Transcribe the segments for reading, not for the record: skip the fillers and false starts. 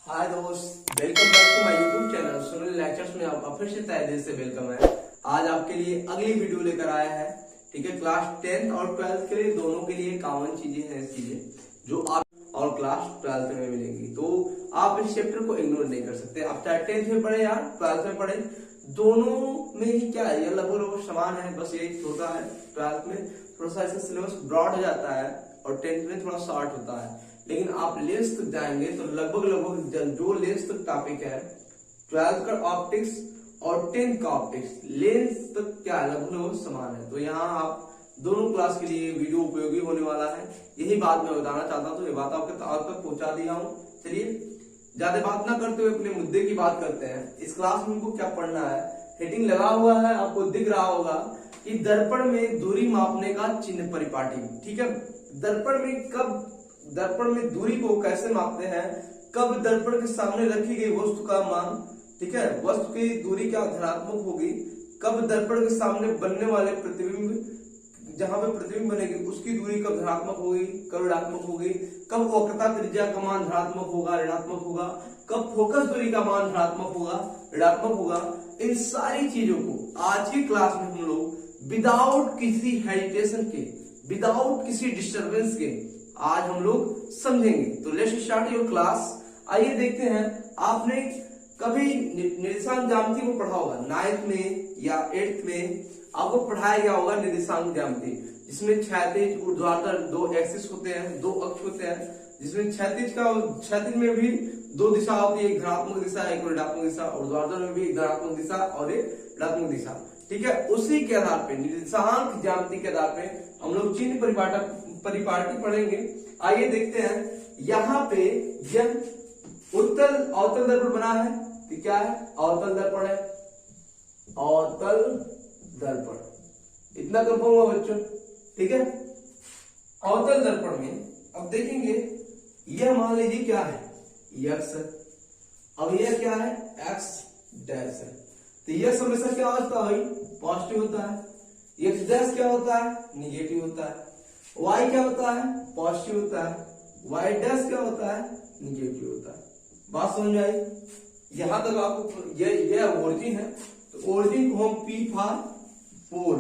हाय दोस्त, welcome back to my YouTube channel Sunil lectures में आपका फिर से तहे दिल से वेलकम है। आज आपके लिए अगली वीडियो लेकर आया है। ठीक है, क्लास 10th और 12th के लिए दोनों के लिए कॉमन चीजें हैं, चीजें जो आप और क्लास 12th में मिलेंगी, तो आप इस चैप्टर को इग्नोर नहीं कर सकते। आप चाहे 10th में पढ़े या 12th में पढ़े, दोनों में ही क्या है, ये लगभग समान है। बस ये होता है 12th में थोड़ा सा ऐसा सिलेबस ब्रॉड हो जाता है और 10th में थोड़ा शॉर्ट होता है। लेकिन आप लेंस तक जाएंगे तो लगभग जो लेंस तक टॉपिक है 12th का ऑप्टिक्स और 10th का ऑप्टिक्स, लेंस तक क्या है लगभग समान है। तो यहाँ आप दोनों क्लास के लिए वीडियो उपयोगी होने वाला है, यही बात मैं बताना चाहता हूँ। तो ये बात आपके आप तक पहुंचा दिया हूँ। चलिए ज्यादा बात ना करते हुए अपने मुद्दे की बात करते हैं। इस क्लास में हमको क्या पढ़ना है, हेडिंग लगा हुआ है, आपको दिख रहा होगा कि दर्पण में दूरी मापने का चिन्ह परिपाटी। ठीक है, दर्पण में दूरी को कैसे मापते हैं, कब दर्पण के सामने रखी गई वस्तु का मान, ठीक है, वस्तु की दूरी क्या धनात्मक होगी, कब दर्पण के सामने बनने वाले प्रतिबिंब, जहां पे प्रतिबिंब बनेगी उसकी दूरी कब धनात्मक होगी, कब ऋणात्मक होगी, कब वक्रता त्रिज्या का मान धनात्मक होगा, ऋणात्मक होगा, कब फोकस दूरी का मान धनात्मक होगा, ऋणात्मक होगा। इन सारी चीजों को आज की क्लास में हम लोग विदाउट किसी हेजिटेशन के, विदाउट किसी डिस्टर्बेंस के आज हम लोग समझेंगे। तो लेट्स स्टार्ट योर क्लास। आइए देखते हैं, आपने कभी निर्देशांक ज्यामिति को पढ़ा होगा 9th में या 8th में, आपको पढ़ाया गया होगा निर्देशांक ज्यामिति, जिसमें क्षैतिज ऊर्ध्वाधर दो एक्सिस होते हैं, दो अक्ष होते हैं, जिसमें क्षैतिज में भी दो दिशा होती है, एक धनात्मक दिशा एक ऋणात्मक दिशा, ऊर्ध्वाधर में भी एक धनात्मक दिशा और एक ऋणात्मक दिशा। ठीक है, उसी के आधार पे निर्देशांक ज्यामिति के आधार पे हम लोग चिन्ह परिपाटी पढ़ेंगे। आइए देखते हैं, यहाँ पे यह अवतल दर्पण बना है कि क्या है, अवतल दर्पण है, अवतल दर्पण, इतना कंफर्म हुआ बच्चों। ठीक है, अवतल दर्पण में अब देखेंगे, यह मान लीजिए क्या है, x है, अब यह क्या है, x डैश है। तो यह हमेशा क्या होता है, पॉजिटिव होता है, x डैश क्या होता है, निगेटिव होता है, y क्या होता है, पॉजिटिव होता है, y डैश क्या होता है, निगेटिव होता है। बात समझ आई? यहां तक आपको ये ओरिजिन है, तो ओरिजिन को हम P फॉर पोल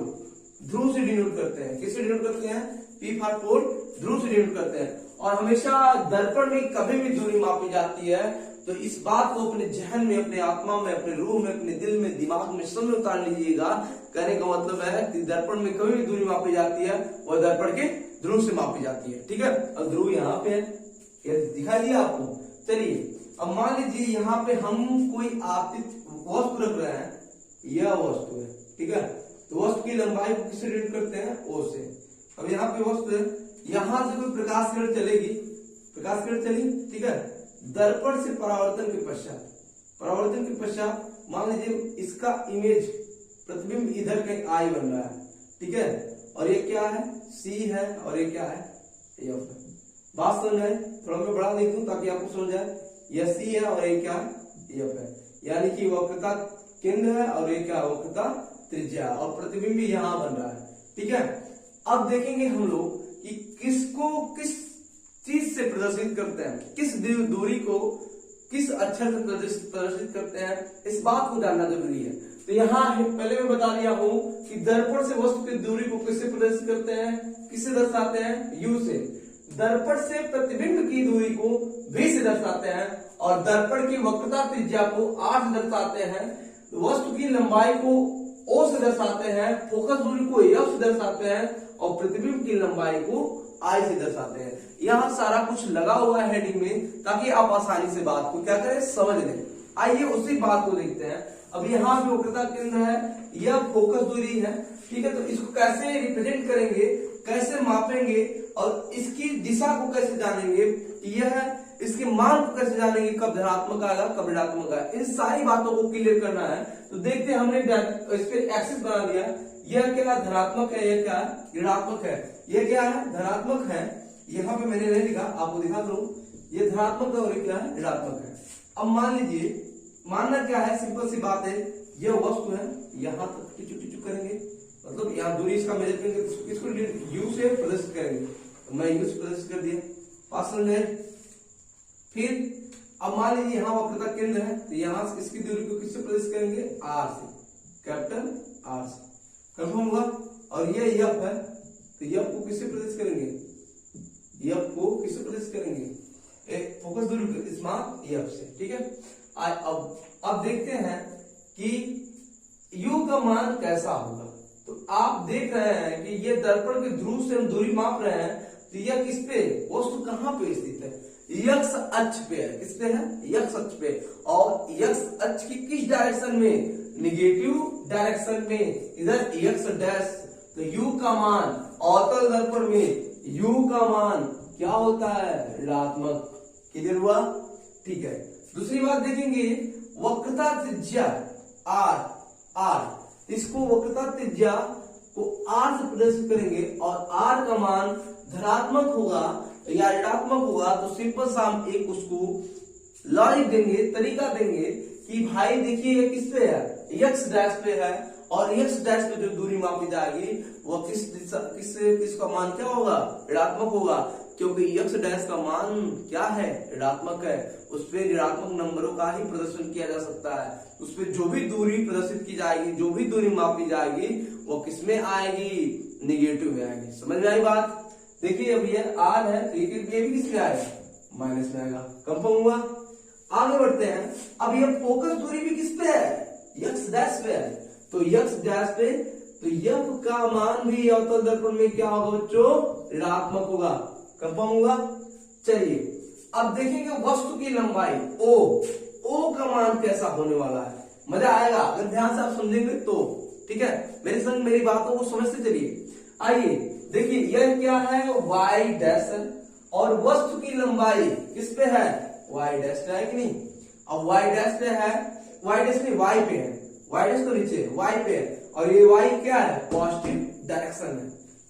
ध्रुव से डिनोट करते हैं। किससे डिनोट करते हैं, P फॉर पोल ध्रुव से डिनोट करते हैं। और हमेशा दर्पण में कभी भी दूरी मापी जाती है, तो इस बात को अपने जहन में, अपने आत्मा में, अपने रूह में, अपने दिल में, दिमाग में सब में उतार लीजिएगा। कहने का मतलब है कि दर्पण में कभी भी दूरी मापी जाती है और दर्पण के ध्रुव से मापी जाती है। ठीक है, अब ध्रुव यहाँ पे है, ये दिखा दिया आपको। चलिए अब मान लीजिए यहाँ पे हम कोई आपतित वस्तु रख रहे हैं, यह वस्तु है। ठीक है, तो वस्तु की लंबाई को किससे डिनोट करते हैं, O से। अब यहाँ पे वस्तु है, यहां से कोई प्रकाश किरण चलेगी, प्रकाश किरण चली, ठीक है, दर्पण से परावर्तन के पश्चात मान लीजिए इसका इमेज प्रतिबिंब इधर कहीं आई बन रहा है। ठीक है, और ये क्या है, C है, और ये क्या है, F है। बात समझ आए? थोड़ा मैं बढ़ा लिख दूं ताकि आपको समझ आए। यह C है और ये क्या है, F है, यानी कि वक्रता केंद्र है और ये क्या, वक्रता त्रिज्या, और प्रतिबिंब भी यहां बन रहा है। ठीक है, अब देखेंगे हम लोग कि किसको किस चीज से प्रदर्शित करते हैं, किस दूरी को किस अक्षर से प्रदर्शित करते हैं, इस बात को जानना जरूरी है। तो यहाँ पहले मैं बता दिया हूं कि दर्पण से वस्तु की दूरी को किससे प्रदर्शित करते हैं, किससे दर्शाते हैं, U से। दर्पण से प्रतिबिंब की दूरी को V से दर्शाते हैं, और दर्पण की वक्रता त्रिज्या को R से दर्शाते हैं, वस्तु की लंबाई को O से दर्शाते हैं, फोकस दूरी को F से दर्शाते हैं, और प्रतिबिंब की लंबाई को I से दर्शाते हैं। यहाँ सारा कुछ लगा हुआ है हेडिंग में, ताकि आप आसानी से बात को क्या करें, समझ लें। आइए उसी बात को देखते हैं। अब यहाँ पे वक्रता केंद्र है, यह फोकस दूरी है। ठीक है, तो इसको कैसे रिप्रेजेंट करेंगे, कैसे मापेंगे, और इसकी दिशा को कैसे जानेंगे, यह इसके मान को कैसे जानेंगे, कब धनात्मक आएगा, कब ऋणात्मक आएगा, इन सारी बातों को क्लियर करना है। तो देखते हैं, हमने इस पे एक्सिस बना दिया, यह क्या धनात्मक है, यह क्या ऋणात्मक है, यह क्या है, धनात्मक है। यहाँ पे मैंने नहीं लिखा, आपको दिखा दूं, ये धनात्मक है और ये क्या है, ऋणात्मक है। अब मान लीजिए, मानना क्या है, सिंपल सी बात है, यह वस्तु है, यहां तक टिचू करेंगे, मतलब यहाँ दूरी इसका मेजर करेंगे, तो इसको U से प्रदर्शित करेंगे। तो मैं U से प्रदर्शित कर दिया, पास समझ। फिर अब मान लीजिए यहाँ वक्रता केंद्र है, तो यहाँ से इसकी दूरी को किससे प्रदर्शित करेंगे? आर से, कैपिटल आर से। कंफर्म हुआ? और ये एफ है, तो एफ को किससे प्रदर्शित करेंगे? एफ को किससे प्रदर्शित करेंगे? फोकस दूरी स्मॉल एफ से। ठीक है, अब देखते हैं कि u का मान कैसा होगा। तो आप देख रहे हैं कि ये दर्पण के ध्रुव से हम दूरी माप रहे हैं, तो यह किस पे, वस्तु कहां पे स्थित है? यक्ष अक्ष पे है। किस पे है? यक्ष अक्ष पे। और यक्ष अक्ष की किस डायरेक्शन में? निगेटिव डायरेक्शन में, इधर यक्ष डैश। तो u का मान अवतल दर्पण में u का मान क्या होता है? ऋणात्मक। क्लियर हुआ? ठीक है, दूसरी बात देखेंगे, वक्रता त्रिज्या r, इसको वक्रता त्रिज्या को r से प्रदर्शित करेंगे और r का मान धनात्मक होगा या ऋणात्मक होगा, तो सिंपल सा हम एक उसको लॉजिक देंगे, तरीका देंगे कि भाई देखिए किस पे है? यक्स डैश पे है, और यक्स डैश पे जो दूरी मापी जाएगी वो किसका मान क्या होगा? ऋणात्मक होगा, क्योंकि यक्स डैश का मान क्या है? ऋणात्मक है। उस पे ऋणात्मक नंबरों का ही प्रदर्शन किया जा सकता है। उस पे जो भी दूरी प्रदर्शित की जाएगी, जो भी दूरी मापी जाएगी, वो किसमें आएगी? निगेटिव में आएगी। समझ में आई बात? देखिए अब ये आर है, तो ये भी किसमें आएगा? माइनस में आएगा। कंफर्म हुआ? आगे बढ़ते हैं। अब ये फोकस दूरी भी किस पे है? यक्स डैश पे है। तो यक्स डैश पे, तो एफ का मान भी अवतल दर्पण में क्या होगा बच्चों? ऋणात्मक होगा। कंफर्म हुआ? चलिए अब देखेंगे वस्तु की लंबाई ओ का मान कैसा होने वाला है। मजा आएगा अगर ध्यान से आप समझेंगे तो। ठीक है, मेरे संग मेरी बातों को समझते चलिए। आइए देखिए, यह क्या है? वाई डैश है, और वस्तु की लंबाई किस पे है? वाई डैश पे है कि नहीं? अब वाई डैश पे है, वाई डैश नहीं वाई पे है, वाई डैश तो नीचे वाई पे है, और ये वाई क्या है? पॉजिटिव डायरेक्शन है।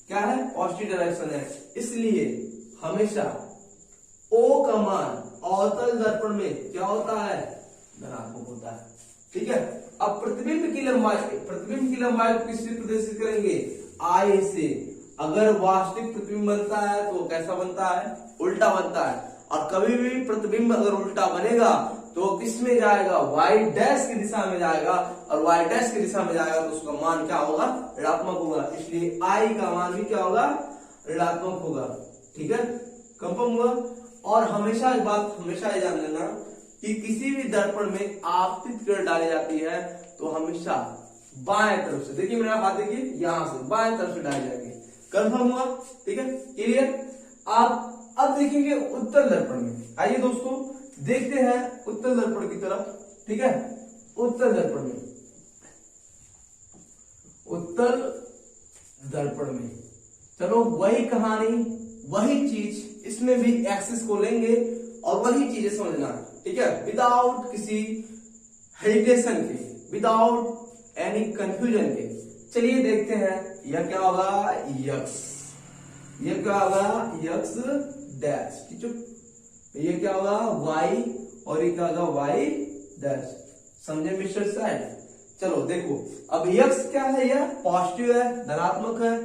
क्या है? पॉजिटिव डायरेक्शन है। इसलिए हमेशा ओ का मान अवतल दर्पण में क्या होता है? धनात्मक होता है। ठीक है, अब प्रतिबिंब की लंबाई को किससे प्रदर्शित करेंगे? आई से। अगर वास्तविक प्रतिबिंब बनता है तो कैसा बनता है? उल्टा बनता है। और कभी भी प्रतिबिंब अगर उल्टा बनेगा तो किस में जाएगा? वाई डैश की दिशा में जाएगा, और वाई डैश की दिशा में जाएगा तो उसका मान क्या होगा? ऋणात्मक होगा। इसलिए आई का मान भी क्या होगा? ऋणात्मक होगा। ठीक है, कंफर्म हुआ? और हमेशा एक बात हमेशा ये जान लेना कि किसी भी दर्पण में आपतित किरण डाली जाती है तो हमेशा बाएं तरफ से, देखिए मेरा हाथ देखिए, यहां से बाएं तरफ से डाली जाएगी। कंफर्म हुआ? ठीक है, क्लियर? आप अब देखेंगे उत्तल दर्पण में। आइए दोस्तों देखते हैं उत्तल दर्पण की तरफ। ठीक है, उत्तल दर्पण में, उत्तल दर्पण में चलो वही कहानी वही चीज, इसमें भी एक्सिस को लेंगे और वही चीजें समझना। ठीक है, विदाउट किसी हेजिटेशन के, विदाउट एनी कंफ्यूजन के। चलिए देखते हैं यह क्या होगा? यक्स। यह क्या होगा? X dash. ये क्या होगा? वाई, और ये क्या होगा? Y dash. समझे मिस्टर साइड? चलो देखो, अब यक्स क्या है? यह पॉजिटिव है, धनात्मक है।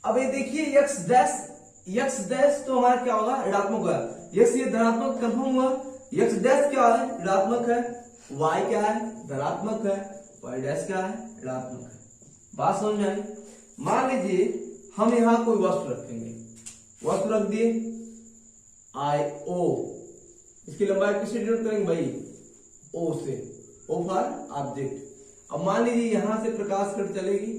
अब ये देखिए यक्स डैश तो हमारा क्या होगा? ऋणात्मक होगा। यक्स ये धनात्मक कंफर्म हुआ। यक्स डैश क्या है? ऋणात्मक है। वाई क्या है? धनात्मक है। वाई डैश क्या है? ऋणात्मक है। बात समझ में आई? मान लीजिए हम यहां कोई वस्तु रखेंगे, वस्तु रख दिए आई ओ, इसकी लंबाई किससे डिनोट करेंगे भाई? ओ से। O for object. अब मान लीजिए यहां से प्रकाश किरण चलेगी,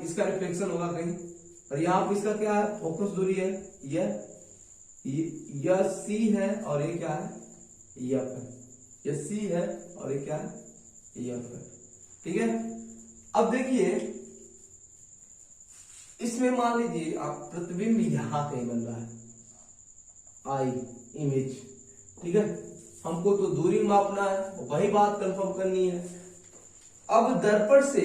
इसका रिफ्लेक्शन होगा कहीं, और यहाँ पर इसका क्या है? फोकस दूरी है यह सी है, और ये क्या है? एफ है। यह सी है और ये क्या है? एफ है। ठीक है, अब देखिए इसमें मान लीजिए आप प्रतिबिंब यहां कहीं बन रहा है, आई इमेज। ठीक है, हमको तो दूरी मापना है, वही बात कंफर्म करनी है। अब दर्पण से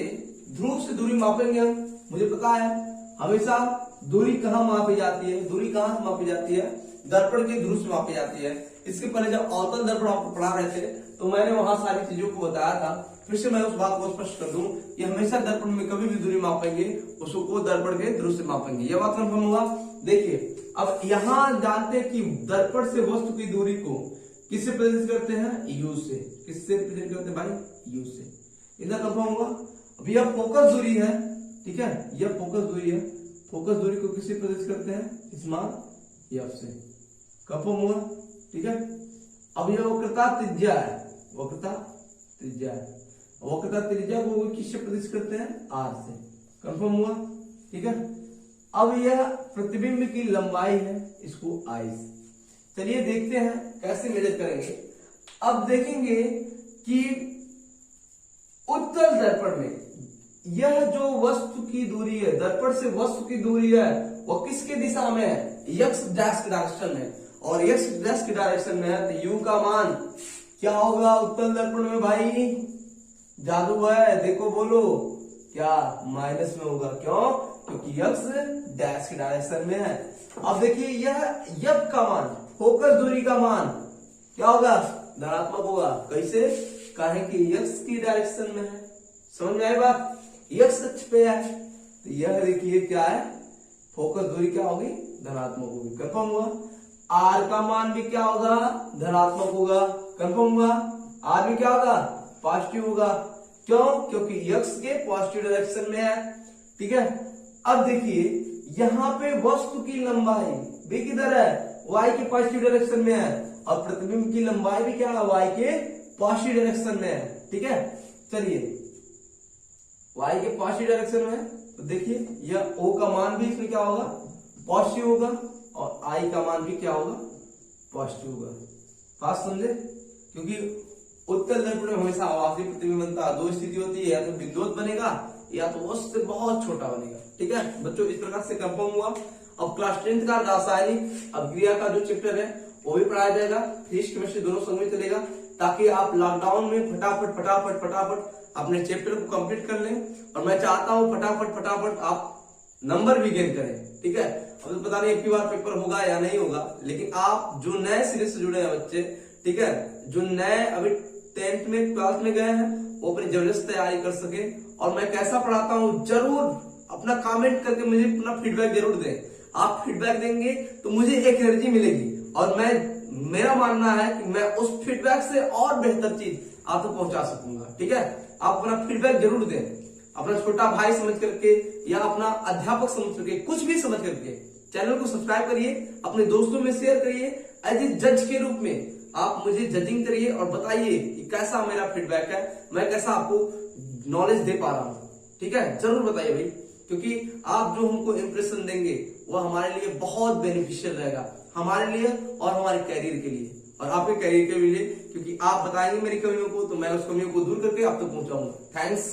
ध्रुव से दूरी मापेंगे हम, मुझे पता है हमेशा दूरी कहाँ मापी जाती है? दूरी कहाँ से मापी जाती है? दर्पण के ध्रुव से मापी जाती है। इसके पहले जब अवतल दर्पण आपको पढ़ा रहे थे तो मैंने वहां सारी चीजों को बताया था। फिर से मैं उस बात को स्पष्ट कर दूं कि हमेशा दर्पण में कभी भी दूरी मापेंगे उसको दर्पण के ध्रुव से मापेंगे। यह बात कंफर्म हुआ? देखिए अब यहां जानते हैं कि दर्पण से वस्तु की दूरी को किससे प्रदर्शित करते हैं, यू से। किससे रिप्रेजेंट करते हैं भाई, यू से। इतना कंफर्म होगा। अब यह फोकस दूरी है, ठीक है, यह फोकस दूरी है। फोकस दूरी को किससे प्रदर्शित करते हैं, स्मॉल एफ से। कंफर्म हुआ, ठीक है। अब यह वक्रता त्रिज्या है, वक्रता त्रिज्या है। वक्रता त्रिज्या को किससे प्रदर्शित करते हैं, आर से। कंफर्म हुआ, ठीक है। अब यह प्रतिबिंब की लंबाई है, इसको आई से। चलिए देखते हैं कैसे मेजर करेंगे। अब देखेंगे कि उत्तल दर्पण में यह जो वस्तु की दूरी है, दर्पण से वस्तु की दूरी है, वो किसके दिशा में है, एक्स डैश के डायरेक्शन में। और एक्स डैश के डायरेक्शन में है तो यू का मान क्या होगा उत्तल दर्पण में भाई, जादू है, देखो बोलो क्या, माइनस में होगा। क्यों, क्योंकि एक्स डैश के डायरेक्शन में है। अब देखिए यह एफ का मान, फोकस दूरी का मान क्या होगा, धनात्मक होगा। कैसे, काहे कि एक्स की डायरेक्शन में है। समझ में आई बात, एक्स अक्ष पे है तो यह देखिए क्या है, फोकस दूरी क्या होगी, धनात्मक होगी। कंफर्म हुआ। आर का मान भी क्या होगा, धनात्मक होगा। कंफर्म हुआ। आर भी क्या होगा, पॉजिटिव होगा। क्यों, क्योंकि एक्स के पॉजिटिव डायरेक्शन में है, ठीक है। अब देखिए यहां पे वस्तु की लंबाई भी किधर है, वाई के पॉजिटिव डायरेक्शन में है, और प्रतिबिंब की लंबाई भी क्या है, वाई के पॉजिटिव डायरेक्शन में है, ठीक है। चलिए वाई के पॉजिटिव डायरेक्शन में है तो देखिए यह ओ का मान भी इसमें क्या होगा, पॉजिटिव होगा, और आई का मान भी क्या होगा, पॉजिटिव होगा। बात समझे, क्योंकि उत्तल दर्पण में हमेशा आवासीय प्रतिबिंब बनता है। दो स्थिति होती है, या तो विद्युत बनेगा या तो उससे बहुत छोटा बनेगा, ठीक है बच्चों। इस प्रकार से कंफर्म हुआ। अब क्लास 10th का रासायनिक अभिक्रिया का जो चैप्टर है वो भी पढ़ाया जाएगा, फिजिक्स केमिस्ट्री दोनों संग में चलेगा, ताकि आप लॉकडाउन में फटाफट फटाफट फटाफट अपने चैप्टर को कंप्लीट कर लें। और मैं चाहता हूं फटाफट फटाफट आप नंबर भी गेन करें, ठीक है। अब तो पता नहीं एक ही बार पेपर होगा या नहीं होगा, लेकिन आप जो नए सिरे से जुड़े हैं बच्चे, ठीक है, जो नए अभी 10th में 12th में गए हैं, वो अपनी जबरदस्त तैयारी कर सके। और मैं कैसा पढ़ाता हूं जरूर अपना कमेंट करके मुझे अपना फीडबैक जरूर दें। आप फीडबैक देंगे तो मुझे एक एनर्जी मिलेगी, और मेरा मानना है कि मैं उस फीडबैक से और बेहतर चीज आप तक पहुंचा सकूंगा, ठीक है। आप अपना फीडबैक जरूर दें, अपना छोटा भाई समझ करके या अपना अध्यापक समझ करके, कुछ भी समझ करके। चैनल को सब्सक्राइब करिए, अपने दोस्तों में शेयर करिए। एज ए जज के रूप में आप मुझे जजिंग करिए और बताइए कि कैसा मेरा फीडबैक है, मैं कैसा आपको नॉलेज दे पा रहा हूं, ठीक है। जरूर बताइए भाई, क्योंकि आप जो हमको इंप्रेशन देंगे वो हमारे लिए बहुत बेनिफिशियल रहेगा, हमारे लिए और हमारे कैरियर के लिए और आपके कैरियर के लिए। क्योंकि आप बताएंगे मेरी कमियों को तो मैं उस कमियों को दूर करके आप तक पहुंचाऊंगा। थैंक्स।